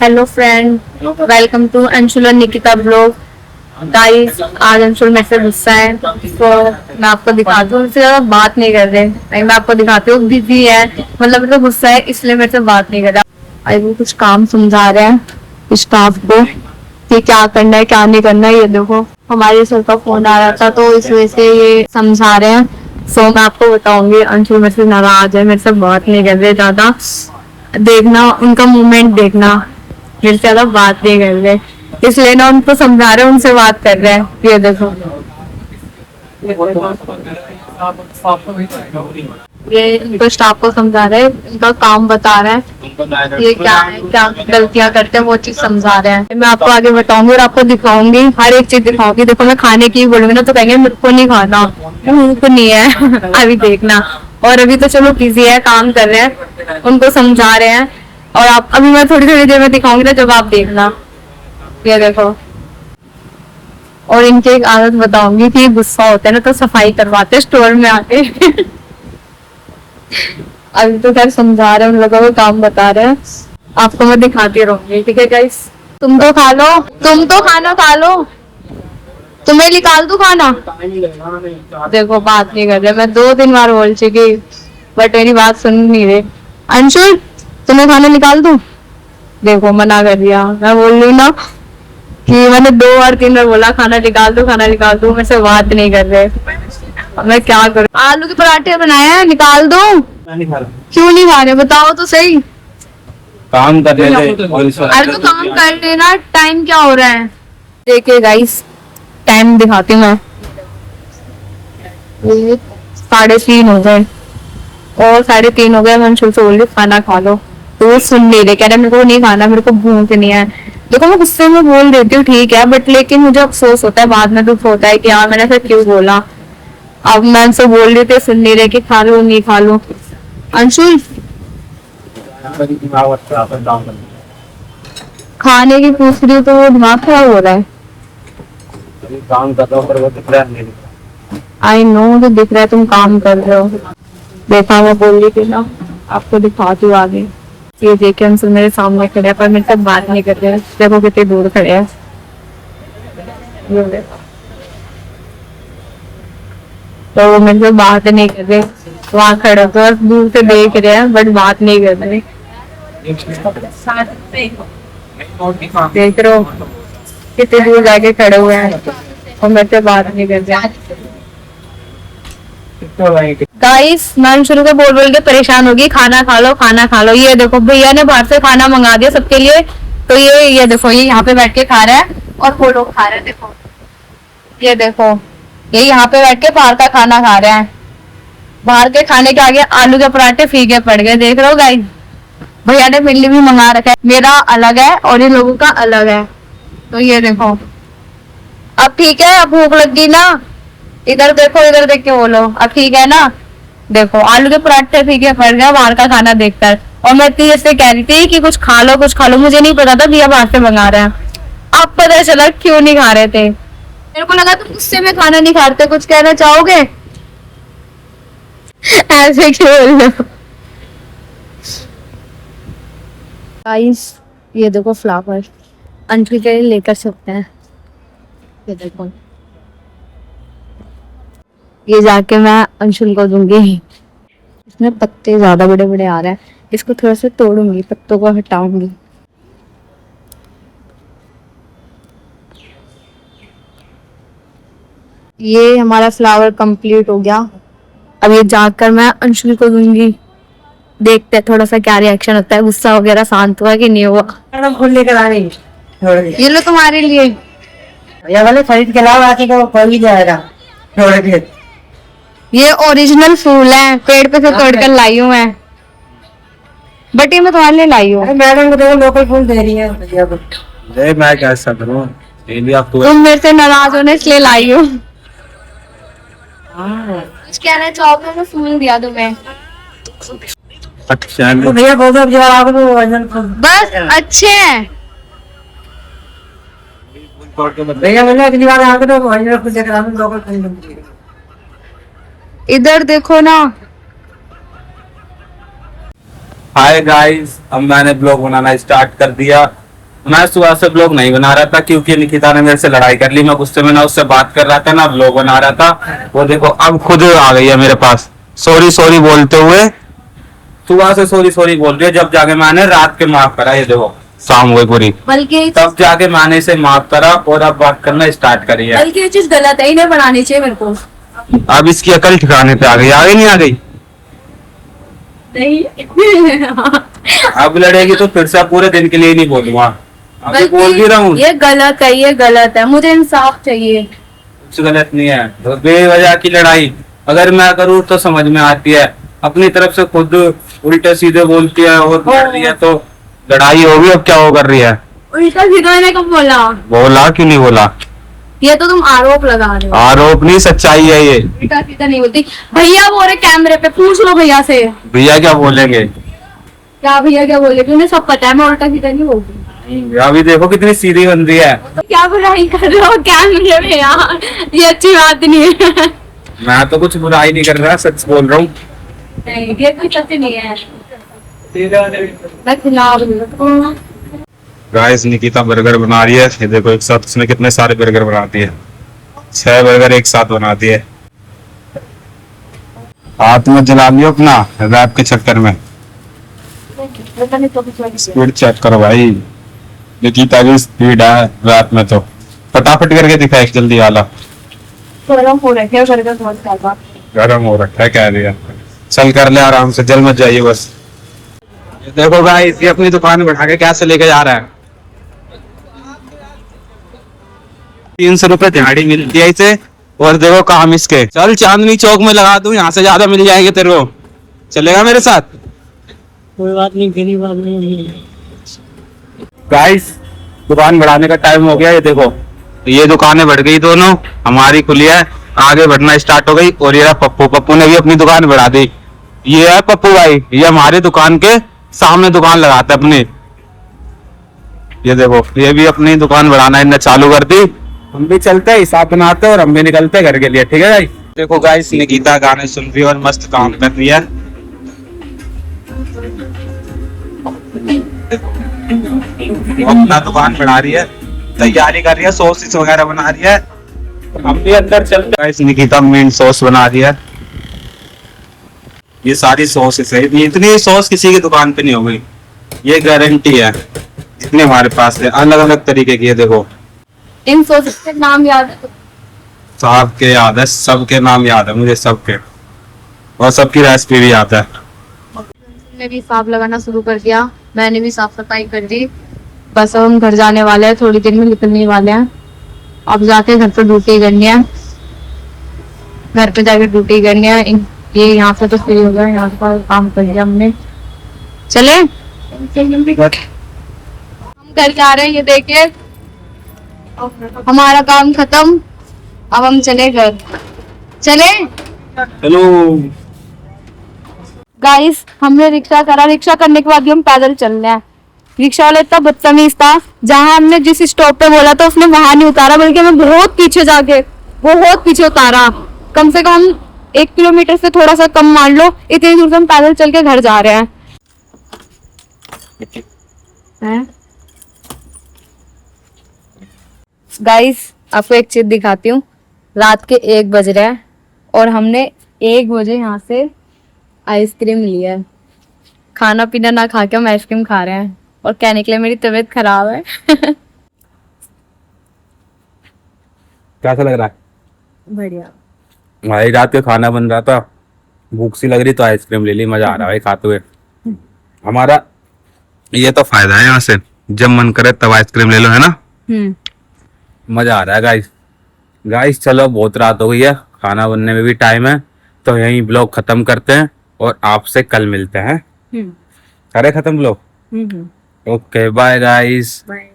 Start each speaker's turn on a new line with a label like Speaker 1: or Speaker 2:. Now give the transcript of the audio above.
Speaker 1: Hello friend, welcome to Anshul और Nikita blog. Guys, आज अंशुल मेरे से गुस्सा है तो मैं आपको दिखाती हूँ। उनसे ज्यादा बात नहीं कर रहे। मैं आपको दिखाती हूँ, बिजी है, मतलब मेरे को गुस्सा है इसलिए मेरे से बात नहीं कर रहा। आई वो कुछ काम समझा रहे हैं स्टाफ को कि क्या करना है क्या नहीं करना है। ये देखो, हमारे सर का फोन आ रहा था तो इस वजह से ये समझा रहे हैं। सो मैं आपको बताऊंगी, अंशुल मेरे से नाराज है, मेरे से बात नहीं कर रहे ज्यादा। देखना उनका मूवमेंट, देखना मेरे से ज्यादा बात नहीं कर रहे, इसलिए ना उनको समझा रहे, उनसे बात कर रहे हैं। ये देखो, ये इनको स्टाफ को समझा रहे हैं, इनका काम बता रहे हैं ये क्या है, क्या गलतियां करते हैं वो चीज समझा रहे हैं। मैं आपको आगे बताऊंगी और आपको दिखाऊंगी, हर एक चीज दिखाऊंगी। देखो, मैं खाने की बोलूंगी ना तो कहेंगे मेरे को नहीं खाना, उनको नहीं है अभी देखना। और अभी तो चलो बिजी है, काम कर रहे हैं, उनको समझा रहे हैं। और आप अभी मैं थोड़ी थोड़ी देर में दिखाऊंगी ना, जब आप देखना। ये देखो, और इनकी एक आदत बताऊंगी कि गुस्सा होता है ना तो सफाई करवाते स्टोर में आके अभी तो खैर समझा रहे हैं, उन लोगों को काम बता रहे हैं। आपको मैं दिखाती रहूंगी, ठीक है गाइस। तुम तो खा लो, तुम तो खाना खा लो, तुम्हें निकाल दूं खाना। देखो, बात नहीं कर रहे, मैं 2-3 बार बोल चुकी बट मेरी बात सुन नहीं रहे। अंशुल, तुम्हें खाना निकाल दूं? देखो, मना कर दिया। मैं बोल रही हूँ ना कि मैंने 2 बार 3 बार बोला खाना निकाल दो, खाना निकाल दो, मेरे से बात नहीं कर रहे। अब मैं क्या करूं? आलू के पराठे बनाए हैं, निकाल दो। क्यों नहीं खा रहे, बताओ तो सही।
Speaker 2: काम कर रहे थे।
Speaker 1: अरे तो काम कर लेना, टाइम क्या हो रहा है? देखिए गाइस, टाइम दिखाती हूँ मैं। ये 3:30 हो गए, और 3:30 हो गए। मैं अंशुल से बोल रही खाना खा लो, तो वो सुन नहीं रहे, कह रहे मेरे को नहीं खाना, मेरे को भूख नहीं है। देखो, मैं गुस्से में बोल देती हूँ, ठीक है, बट लेकिन मुझे अफसोस होता है, बाद में दुख होता है कि यार मैंने ऐसा क्यों बोला। अब मैं उनसे बोल रही थी, सुन नहीं रहे कि खा लो नहीं खा लो। अंशुल, खाने की पूछ रही हूँ तो वो दिमाग खराब हो रहा है।
Speaker 2: काम कर रहा हूँ पर वो दिख रहा है।
Speaker 1: आई नो, तो दिख रहा है तुम काम कर रहे हो। देखा, मैं बोल रही थी ना, आपको दिखाती हूँ आगे। ये देखे, अंशुल मेरे सामने खड़े हैं पर मेरे से बात नहीं कर रहे हैं। देखो कितने दूर खड़े हैं, ये देखो। तो वो मेरे से बात नहीं कर रहे, वहां खड़े होकर दूर से देख रहे हैं बट बात नहीं कर रहे। देख रहे हो कितने दूर जाके खड़े हुए हैं और मेरे से बात नहीं कर रहे। गाइस, मैं अंशुल को बोल बोल के परेशान होगी, खाना खा लो खाना खा लो। ये देखो, भैया ने बाहर से खाना मंगा दिया सबके लिए, तो ये देखो, ये यहाँ पे बैठ के खा रहा है और वो लोग खा रहे हैं। देखो, ये देखो, ये यहाँ पे बैठ के बाहर का खाना खा रहे हैं। बाहर के खाने के आगे आलू के पराठे फीके पड़ गए। देख रहे हो गाइस, भैया ने मेरे लिए भी मंगा रखा है, मेरा अलग है और इन लोगों का अलग है। तो ये देखो, अब ठीक है, अब भूख लग गई ना। इधर देखो, इधर देख के बोलो, अब ठीक है ना। देखो, आलू के पराठे फीके पड़ गए बाहर का खाना देखकर। और मैं इतनी जैसे कह रही थी कि कुछ खा लो कुछ खा लो, मुझे नहीं पता था भैया बाहर से मंगा रहे हैं। अब पता चला क्यों नहीं खा रहे थे। मेरे को लगा तुम गुस्से में खाना नहीं खाते। कुछ कहना चाहोगे? ऐसे क्यों बोल रहे हो? गाइस, ये देखो फ्लावर, अंशुल के लिए लेकर सकते हैं। ये देखो, ये जाके मैं अंशुल को दूंगी। इसमें पत्ते ज्यादा बड़े बड़े आ रहे हैं, इसको थोड़ा सा तोड़ूंगी, पत्तों को हटाऊंगी। ये हमारा फ्लावर कंप्लीट हो गया। अब ये जाकर मैं अंशुल को दूंगी। देखते हैं थोड़ा सा क्या रिएक्शन होता है, गुस्सा वगैरह शांत हुआ कि नहीं हुआ।
Speaker 3: फूल लेकर आ रही
Speaker 1: ये लो तुम्हारे लिए।
Speaker 3: ये वाले खरीद के लाओ, आके को पड़ ही जाएगा थोड़े देर।
Speaker 1: ये ओरिजिनल फूल है, पेड़ पे से तोड़ कर लाई हूँ मैं, बट ये मैं तुम्हारे लिए लाई हूँ।
Speaker 3: अरे मैडम को देखो, लोकल फूल दे रही है भैया को।
Speaker 2: मैं कैसा करूँ?
Speaker 1: तुम मेरे से नाराज होने इसलिए लाई हूँ। कुछ कहना चाहोगे? मैं फूल दिया तुम्हें।
Speaker 2: अच्छा,
Speaker 3: तो भैया बोल दो, अब जब आपको तो ओरिजिनल फूल
Speaker 1: बस अच्छे हैं।
Speaker 3: भैया मैंने अगली बार आके तो ओरिजिनल फूल देकर आऊँ, लोकल फूल।
Speaker 1: इधर देखो ना।
Speaker 2: हाय गाइस, अब मैंने ब्लॉग बनाना स्टार्ट कर दिया। मैं सुबह से ब्लॉग नहीं बना रहा था क्योंकि निकिता ने मेरे से लड़ाई कर ली। मैं गुस्से में ना उससे बात कर रहा था ना ब्लॉग बना रहा था। वो देखो अब खुद आ गई है मेरे पास सॉरी सॉरी बोलते हुए। सुबह से सॉरी सॉरी बोल रही है, जब जाके मैंने रात के माफ करा। ये देखो शाम हुई पूरी,
Speaker 1: बल्कि
Speaker 2: तब जाके मैंने इसे माफ करा और अब बात करना स्टार्ट करी है।
Speaker 1: बल्कि ये चीज गलत है, इन्हें बनानी चाहिए मेरे को।
Speaker 2: अब इसकी अकल ठिकाने पे आ गई नहीं आ गई?
Speaker 1: नहीं
Speaker 2: अब लड़ेगी तो फिर से पूरे दिन के लिए नहीं बोलूंगा। अभी बोल भी रहा हूँ
Speaker 1: ये गलत है, ये गलत है, मुझे इंसाफ चाहिए।
Speaker 2: कुछ गलत नहीं है। तो बेवजह की लड़ाई अगर मैं करूँ तो समझ में आती है, अपनी तरफ से खुद उल्टे सीधे बोलती है और कर रही है तो लड़ाई होगी। अब क्या वो कर रही है?
Speaker 1: उल्टा सीधा इन्हें कब बोला?
Speaker 2: बोला क्यों नहीं बोला?
Speaker 1: ये तो तुम आरोप लगा रहे हो।
Speaker 2: आरोप नहीं, सच्चाई है ये।
Speaker 1: उल्टा सीधा नहीं बोलती। भैया बोल रहे कैमरे पे, पूछ लो भैया से।
Speaker 2: भैया क्या बोलेंगे?
Speaker 1: क्या भैया क्या बोले? उन्हें सब पता है, मैं उल्टा सीधा नहीं बोलती।
Speaker 2: अभी देखो कितनी सीधी बन रही है।
Speaker 1: क्या बुराई कर रहे हो कैमरे में यार? ये अच्छी बात नहीं है।
Speaker 2: मैं तो कुछ बुराई नहीं कर रहा, सच बोल रहा हूँ।
Speaker 1: नहीं, ये कोई सच नहीं है। मैं खिलाफ हूँ।
Speaker 2: गाइस निकिता बर्गर बना रही है। ये देखो एक साथ उसने कितने सारे बर्गर बनाती है। 6 बर्गर एक साथ बनाती है। हाथ में जला लियो अपना रैप के चक्कर में। स्पीड चेक करो भाई, निकिता की स्पीड है रैप में। तो फटाफट करके दिखा एक जल्दी वाला।
Speaker 1: गरम हो रखा है बर्गर बहुत ज्यादा।
Speaker 2: गरम हो रखा है कह दिया। चल कर ले आराम से, जल मत जाइए बस। ये देखो गाइस ये अपनी दुकान बढ़ा के कैसे लेके जा रहा है। 300 रुपए दिहाड़ी मिलती है इसे। और देखो काम इसके। चल चांदनी चौक में लगा दूं, यहाँ से ज्यादा मिल जाएंगे तेरे को। चलेगा मेरे साथ?
Speaker 3: कोई बात नहीं, गरीब आदमी।
Speaker 2: गाइस दुकान बढ़ाने का टाइम हो गया। ये देखो ये दुकानें बढ़ गई दोनों, हमारी खुली है, आगे बढ़ना स्टार्ट हो गई। और ये पप्पू ने भी अपनी दुकान बढ़ा दी। ये है पप्पू भाई, ये हमारे दुकान के सामने दुकान लगाता है अपनी। ये देखो ये भी अपनी दुकान बढ़ाना इन्हें चालू कर दी। हम भी चलते हैं, हिसाब बनाते हैं और हम भी निकलते हैं घर के लिए। ठीक है गाइस? देखो गाइस निकिता गाने सुन रही है और मस्त काम कर रही है। वो अपना दुकान बढ़ा रही है, तैयारी कर रही है, सॉसेस वगैरह बना रही है। हम भी अंदर चलते हैं। गाइस निकिता मिंट सॉस बना रही है। ये सारी सॉसेस है, इतनी सॉस किसी की दुकान पे नहीं होगी, ये गारंटी है। जितने हमारे पास है अलग अलग तरीके की है। देखो
Speaker 1: इन सॉसेस के नाम याद है?
Speaker 2: साहब के याद है, सबके नाम याद है मुझे, सबके, और सबकी रेसिपी भी याद है।
Speaker 1: ने भी साफ लगाना शुरू कर दिया, मैंने भी साफ सफाई कर दी। बस अब हम घर जाने वाले हैं, थोड़ी देर में निकलने वाले हैं। अब जाके घर पे ड्यूटी करनी है, घर पे जाके ड्यूटी करनी है। ये यहाँ से तो फ्री हो गया, यहाँ पर काम कर दिया हमने। चले हम घर जा रहे हैं। ये देखिए हमारा काम खत्म, अब हम चले घर। चले
Speaker 2: हेलो
Speaker 1: गाइस, हमने रिक्शा करा, रिक्शा करने के बाद भी हम पैदल चल रहे हैं। रिक्शा वाला इतना बदतमीज था, जहां हमने जिस स्टॉप पे बोला था उसने वहां नहीं उतारा, बल्कि हमें बहुत पीछे जाके बहुत पीछे उतारा। कम से कम 1 किलोमीटर से थोड़ा सा कम मान लो, इतनी दूर से हम पैदल चल के घर जा रहे हैं। गाइस आपको एक चीज दिखाती हूँ। रात के 1 बज रहे हैं और हमने 1 बजे यहाँ से आइसक्रीम लिया है। खाना पीना ना खा के हम आइसक्रीम खा रहे हैं और क्या निकले मेरी तबीयत खराब है।
Speaker 2: कैसा लग रहा है?
Speaker 1: बढ़िया
Speaker 2: भाई रात का खाना बन रहा था, भूख सी लग रही तो आइसक्रीम ले ली, मजा आ रहा है भाई खाते हुए। हमारा ये तो फायदा है, यहाँ से जब मन करे तब आइसक्रीम ले लो, है ना? मजा आ रहा है गाइस। गाइस चलो बहुत रात हो गई है, खाना बनने में भी टाइम है, तो यहीं ब्लॉग खत्म करते हैं और आपसे कल मिलते हैं। करे खत्म blog? Okay bye guys.
Speaker 1: Bye.